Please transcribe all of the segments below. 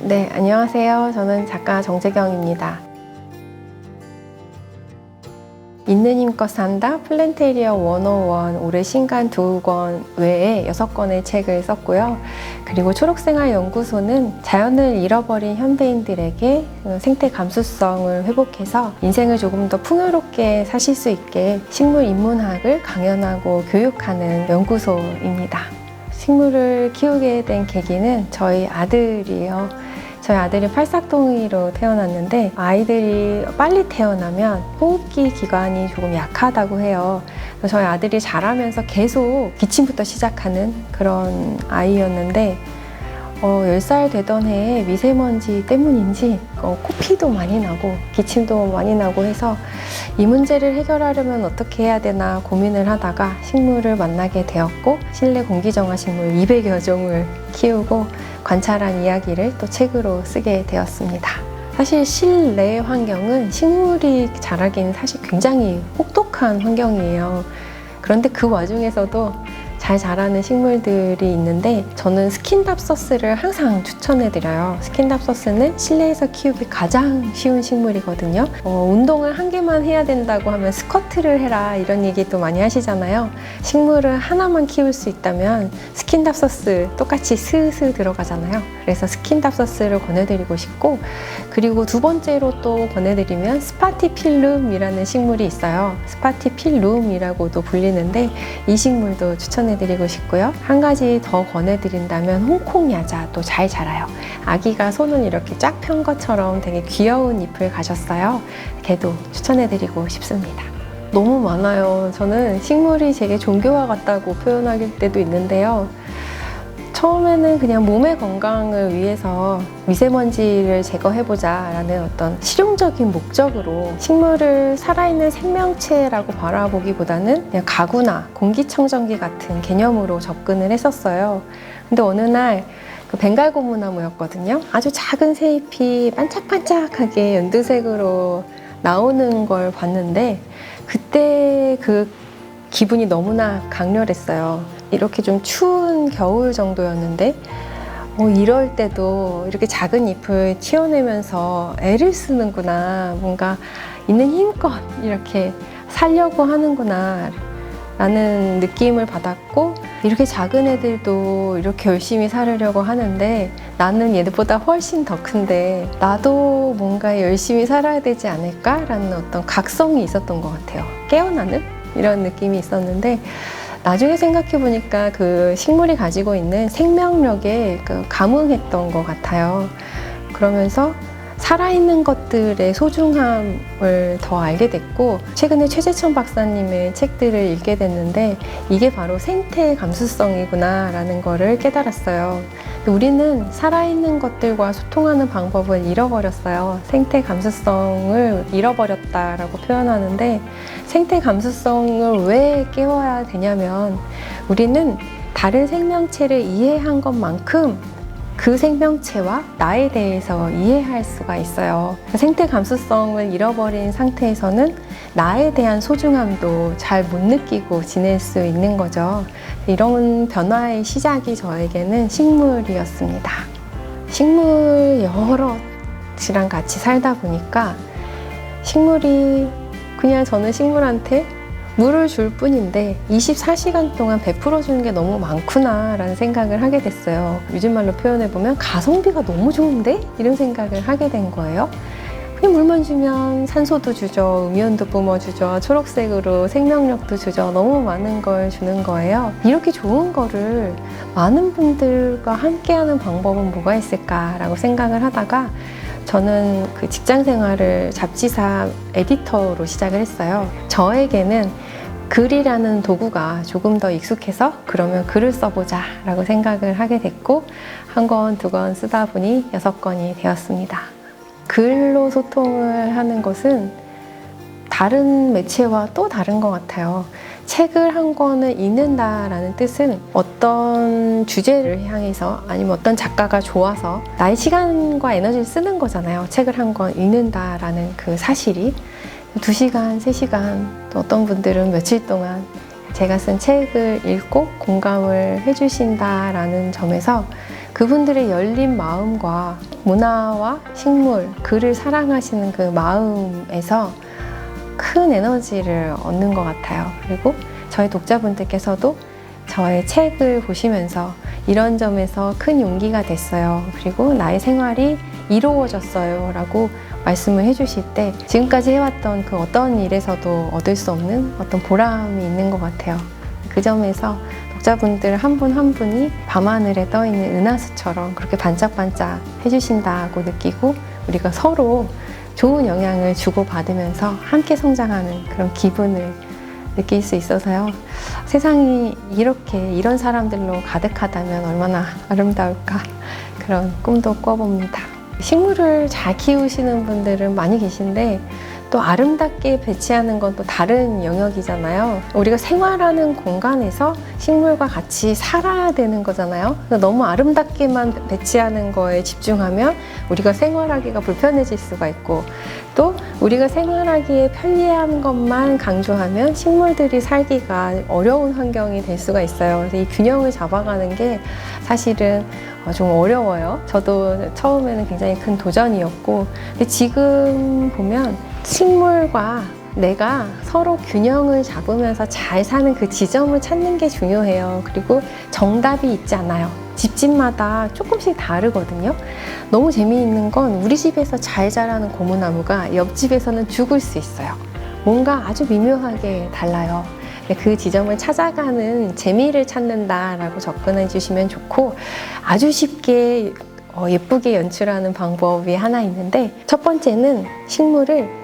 네, 안녕하세요. 저는 작가 정재경입니다. 있는 힘껏 산다, 플랜테리어 101, 올해 신간 2권 외에 6권의 책을 썼고요. 그리고 초록생활연구소는 자연을 잃어버린 현대인들에게 생태 감수성을 회복해서 인생을 조금 더 풍요롭게 사실 수 있게 식물 인문학을 강연하고 교육하는 연구소입니다. 식물을 키우게 된 계기는 저희 아들이에요. 저희 아들이 팔싹둥이로 태어났는데 아이들이 빨리 태어나면 호흡기 기관이 조금 약하다고 해요. 그래서 저희 아들이 자라면서 계속 기침부터 시작하는 그런 아이였는데 10살 되던 해에 미세먼지 때문인지 코피도 많이 나고 기침도 많이 나고 해서 이 문제를 해결하려면 어떻게 해야 되나 고민을 하다가 식물을 만나게 되었고 실내 공기정화 식물 200여 종을 키우고 관찰한 이야기를 또 책으로 쓰게 되었습니다. 사실 실내 환경은 식물이 자라기는 사실 굉장히 혹독한 환경이에요. 그런데 그 와중에서도 잘 자라는 식물들이 있는데 저는 스킨답서스를 항상 추천해드려요. 스킨답서스는 실내에서 키우기 가장 쉬운 식물이거든요. 운동을 한 개만 해야 된다고 하면 스쿼트를 해라 이런 얘기도 많이 하시잖아요. 식물을 하나만 키울 수 있다면 스킨답서스 똑같이 스스 들어가잖아요. 그래서 스킨답서스를 권해드리고 싶고, 그리고 두 번째로 또 권해드리면 스파티필룸이라는 식물이 있어요. 스파티필룸이라고도 불리는데 이 식물도 추천해드리고 싶고요. 한 가지 더 권해드린다면 홍콩야자도 잘 자라요. 아기가 손을 이렇게 쫙 편 것처럼 되게 귀여운 잎을 가졌어요. 걔도 추천해드리고 싶습니다. 너무 많아요. 저는 식물이 제게 종교와 같다고 표현할 때도 있는데요. 처음에는 그냥 몸의 건강을 위해서 미세먼지를 제거해보자 라는 어떤 실용적인 목적으로 식물을 살아있는 생명체라고 바라보기보다는 그냥 가구나 공기청정기 같은 개념으로 접근을 했었어요. 근데 어느 날 그 벵갈고무나무였거든요. 아주 작은 새잎이 반짝반짝하게 연두색으로 나오는 걸 봤는데 그때 그 기분이 너무나 강렬했어요. 이렇게 좀 추운 겨울 정도였는데 이럴 때도 이렇게 작은 잎을 틔워내면서 애를 쓰는구나, 뭔가 있는 힘껏 이렇게 살려고 하는구나 라는 느낌을 받았고, 이렇게 작은 애들도 이렇게 열심히 살으려고 하는데 나는 얘들보다 훨씬 더 큰데 나도 뭔가 열심히 살아야 되지 않을까 라는 어떤 각성이 있었던 것 같아요. 깨어나는 이런 느낌이 있었는데 나중에 생각해보니까 그 식물이 가지고 있는 생명력에 감흥했던 것 같아요. 그러면서 살아있는 것들의 소중함을 더 알게 됐고, 최근에 최재천 박사님의 책들을 읽게 됐는데 이게 바로 생태 감수성이구나 라는 거를 깨달았어요. 우리는 살아있는 것들과 소통하는 방법을 잃어버렸어요. 생태 감수성을 잃어버렸다라고 표현하는데, 생태 감수성을 왜 깨워야 되냐면 우리는 다른 생명체를 이해한 것만큼 그 생명체와 나에 대해서 이해할 수가 있어요. 생태 감수성을 잃어버린 상태에서는 나에 대한 소중함도 잘 못 느끼고 지낼 수 있는 거죠. 이런 변화의 시작이 저에게는 식물이었습니다. 식물 여럿이랑 같이 살다 보니까 식물이 그냥 저는 식물한테 물을 줄 뿐인데 24시간 동안 베풀어 주는 게 너무 많구나 라는 생각을 하게 됐어요. 요즘 말로 표현해보면 가성비가 너무 좋은데? 이런 생각을 하게 된 거예요. 그냥 물만 주면 산소도 주죠, 음이온도 뿜어주죠, 초록색으로 생명력도 주죠, 너무 많은 걸 주는 거예요. 이렇게 좋은 거를 많은 분들과 함께하는 방법은 뭐가 있을까라고 생각을 하다가 저는 그 직장 생활을 잡지사 에디터로 시작을 했어요. 저에게는 글이라는 도구가 조금 더 익숙해서 그러면 글을 써보자 라고 생각을 하게 됐고, 한 권, 두 권 쓰다 보니 6권이 되었습니다. 글로 소통을 하는 것은 다른 매체와 또 다른 것 같아요. 책을 한 권을 읽는다라는 뜻은 어떤 주제를 향해서 아니면 어떤 작가가 좋아서 나의 시간과 에너지를 쓰는 거잖아요. 책을 한 권 읽는다라는 그 사실이 2시간, 3시간, 또 어떤 분들은 며칠 동안 제가 쓴 책을 읽고 공감을 해주신다라는 점에서 그분들의 열린 마음과 문화와 식물, 글을 사랑하시는 그 마음에서 큰 에너지를 얻는 것 같아요. 그리고 저희 독자분들께서도 저의 책을 보시면서 이런 점에서 큰 용기가 됐어요. 그리고 나의 생활이 이루어졌어요 라고 말씀을 해주실 때 지금까지 해왔던 그 어떤 일에서도 얻을 수 없는 어떤 보람이 있는 것 같아요. 그 점에서 독자분들 한 분 한 분이 밤하늘에 떠있는 은하수처럼 그렇게 반짝반짝 해주신다고 느끼고 우리가 서로 좋은 영향을 주고받으면서 함께 성장하는 그런 기분을 느낄 수 있어서요. 세상이 이런 사람들로 가득하다면 얼마나 아름다울까 그런 꿈도 꿔봅니다. 식물을 잘 키우시는 분들은 많이 계신데 또 아름답게 배치하는 건 또 다른 영역이잖아요. 우리가 생활하는 공간에서 식물과 같이 살아야 되는 거잖아요. 너무 아름답게만 배치하는 거에 집중하면 우리가 생활하기가 불편해질 수가 있고 또 우리가 생활하기에 편리한 것만 강조하면 식물들이 살기가 어려운 환경이 될 수가 있어요. 그래서 이 균형을 잡아가는 게 사실은 좀 어려워요. 저도 처음에는 굉장히 큰 도전이었고 근데 지금 보면 식물과 내가 서로 균형을 잡으면서 잘 사는 그 지점을 찾는 게 중요해요. 그리고 정답이 있지 않아요. 집집마다 조금씩 다르거든요. 너무 재미있는 건 우리 집에서 잘 자라는 고무나무가 옆집에서는 죽을 수 있어요. 뭔가 아주 미묘하게 달라요. 그 지점을 찾아가는 재미를 찾는다라고 접근해 주시면 좋고 아주 쉽게 예쁘게 연출하는 방법이 하나 있는데 첫 번째는 식물을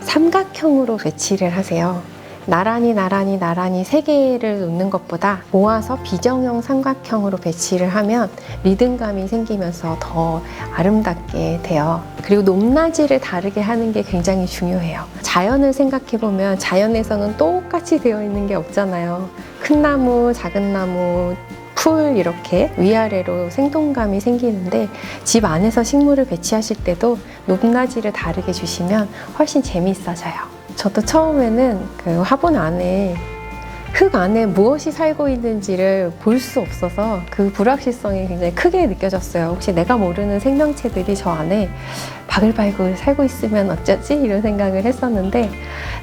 삼각형으로 배치를 하세요. 나란히 3개를 놓는 것보다 모아서 비정형 삼각형으로 배치를 하면 리듬감이 생기면서 더 아름답게 돼요. 그리고 높낮이를 다르게 하는 게 굉장히 중요해요. 자연을 생각해보면 자연에서는 똑같이 되어 있는 게 없잖아요. 큰 나무, 작은 나무, 풀 이렇게 위아래로 생동감이 생기는데 집 안에서 식물을 배치하실 때도 높낮이를 다르게 주시면 훨씬 재미있어져요. 저도 처음에는 그 화분 안에 흙 안에 무엇이 살고 있는지를 볼 수 없어서 그 불확실성이 굉장히 크게 느껴졌어요. 혹시 내가 모르는 생명체들이 저 안에 바글바글 살고 있으면 어쩌지? 이런 생각을 했었는데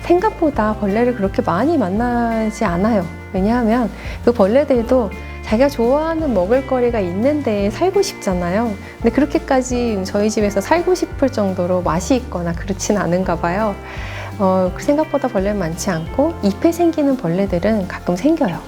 생각보다 벌레를 그렇게 많이 만나지 않아요. 왜냐하면 그 벌레들도 자기가 좋아하는 먹을거리가 있는데 살고 싶잖아요. 근데 그렇게까지 저희 집에서 살고 싶을 정도로 맛이 있거나 그렇진 않은가 봐요. 생각보다 벌레는 많지 않고 잎에 생기는 벌레들은 가끔 생겨요.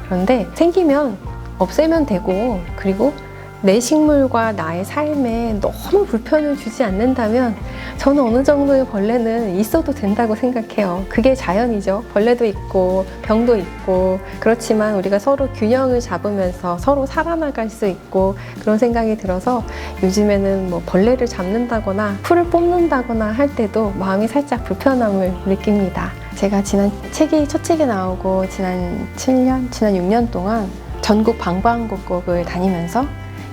그런데 생기면 없애면 되고 그리고 내 식물과 나의 삶에 너무 불편을 주지 않는다면 저는 어느 정도의 벌레는 있어도 된다고 생각해요. 그게 자연이죠. 벌레도 있고 병도 있고 그렇지만 우리가 서로 균형을 잡으면서 서로 살아나갈 수 있고 그런 생각이 들어서 요즘에는 뭐 벌레를 잡는다거나 풀을 뽑는다거나 할 때도 마음이 살짝 불편함을 느낍니다. 제가 첫 책이 나오고 지난 6년 동안 전국 방방곡곡을 다니면서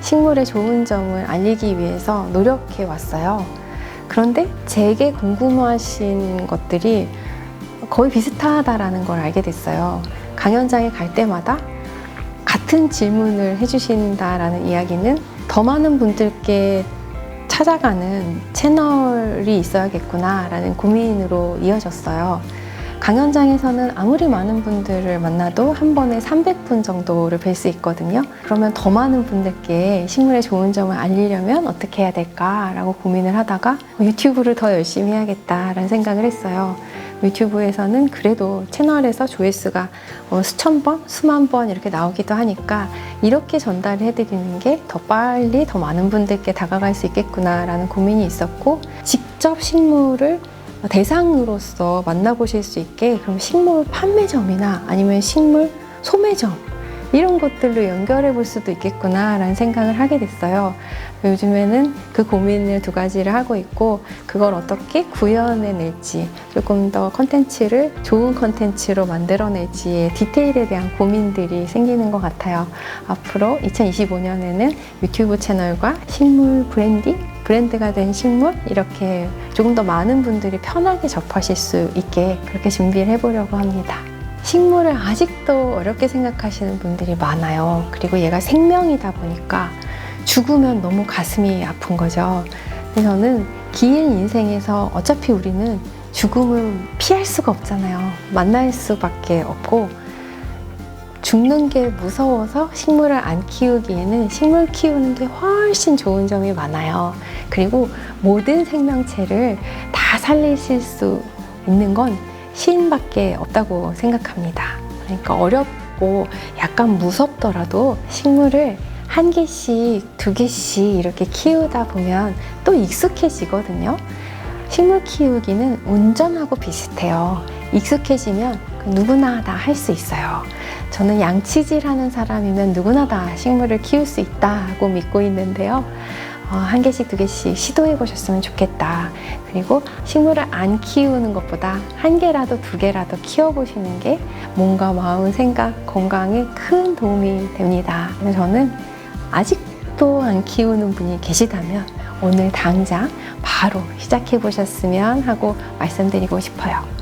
식물의 좋은 점을 알리기 위해서 노력해 왔어요. 그런데 제게 궁금하신 것들이 거의 비슷하다라는 걸 알게 됐어요. 강연장에 갈 때마다 같은 질문을 해주신다라는 이야기는 더 많은 분들께 찾아가는 채널이 있어야겠구나라는 고민으로 이어졌어요. 강연장에서는 아무리 많은 분들을 만나도 한 번에 300분 정도를 뵐 수 있거든요. 그러면 더 많은 분들께 식물의 좋은 점을 알리려면 어떻게 해야 될까라고 고민을 하다가 유튜브를 더 열심히 해야겠다라는 생각을 했어요. 유튜브에서는 그래도 채널에서 조회수가 수천 번, 수만 번 이렇게 나오기도 하니까 이렇게 전달을 해드리는 게 더 빨리 더 많은 분들께 다가갈 수 있겠구나라는 고민이 있었고 직접 식물을 대상으로서 만나보실 수 있게 그럼 식물 판매점이나 아니면 식물 소매점 이런 것들로 연결해 볼 수도 있겠구나 라는 생각을 하게 됐어요. 요즘에는 그 고민을 2가지를 하고 있고 그걸 어떻게 구현해낼지 조금 더 좋은 컨텐츠로 만들어낼지의 디테일에 대한 고민들이 생기는 것 같아요. 앞으로 2025년에는 유튜브 채널과 식물 브랜드가 된 식물 이렇게 조금 더 많은 분들이 편하게 접하실 수 있게 그렇게 준비를 해보려고 합니다. 식물을 아직도 어렵게 생각하시는 분들이 많아요. 그리고 얘가 생명이다 보니까 죽으면 너무 가슴이 아픈 거죠. 근데 저는 긴 인생에서 어차피 우리는 죽음을 피할 수가 없잖아요. 만날 수밖에 없고, 죽는 게 무서워서 식물을 안 키우기에는 식물 키우는 게 훨씬 좋은 점이 많아요. 그리고 모든 생명체를 다 살리실 수 있는 건 시인밖에 없다고 생각합니다. 그러니까 어렵고 약간 무섭더라도 식물을 한 개씩, 두 개씩 이렇게 키우다 보면 또 익숙해지거든요. 식물 키우기는 운전하고 비슷해요. 익숙해지면 누구나 다 할 수 있어요. 저는 양치질 하는 사람이면 누구나 다 식물을 키울 수 있다고 믿고 있는데요. 한 개씩, 두 개씩 시도해 보셨으면 좋겠다. 그리고 식물을 안 키우는 것보다 한 개라도 두 개라도 키워보시는 게 몸과 마음, 생각, 건강에 큰 도움이 됩니다. 그래서 저는 아직도 안 키우는 분이 계시다면 오늘 당장 바로 시작해 보셨으면 하고 말씀드리고 싶어요.